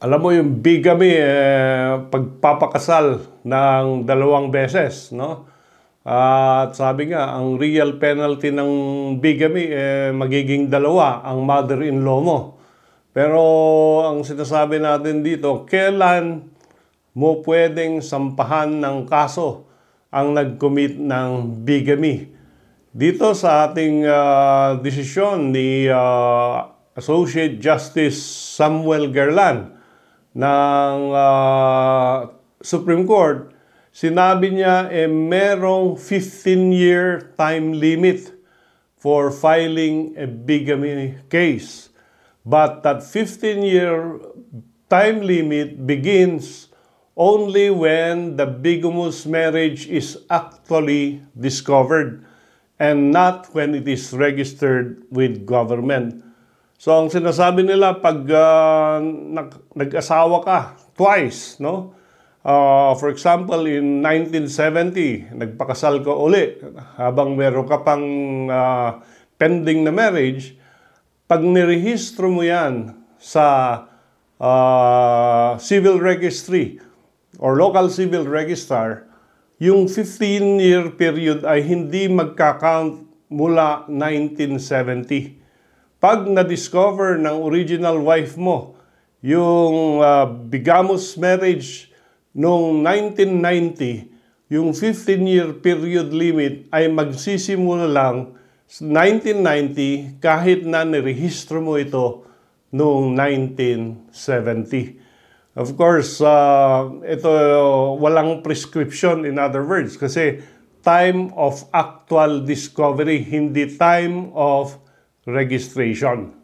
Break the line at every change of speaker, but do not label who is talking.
Alam mo yung bigamy, pagpapakasal ng dalawang beses, no? At sabi nga, ang real penalty ng bigamy, magiging dalawa ang mother-in-law mo. Pero ang sinasabi natin dito, kailan mo pwedeng sampahan ng kaso ang nag-commit ng bigamy? Dito sa ating desisyon ni Associate Justice Samuel Garland ng Supreme Court, sinabi niya merong 15-year time limit for filing a bigamy case. But that 15-year time limit begins only when the bigamous marriage is actually discovered and not when it is registered with government. So ang sinasabi nila, pag nag-asawa ka twice, no? For example, in 1970, nagpakasal ka uli habang meron ka pang pending na marriage. Pag nirehistro mo yan sa civil registry or local civil register, yung 15-year period ay hindi magka-count mula 1970. Pag na-discover ng original wife mo yung bigamous marriage noong 1990, yung 15-year period limit ay magsisimula lang 1990 kahit na nirehistro mo ito noong 1970. Of course, ito walang prescription, in other words, kasi time of actual discovery, hindi time of registration.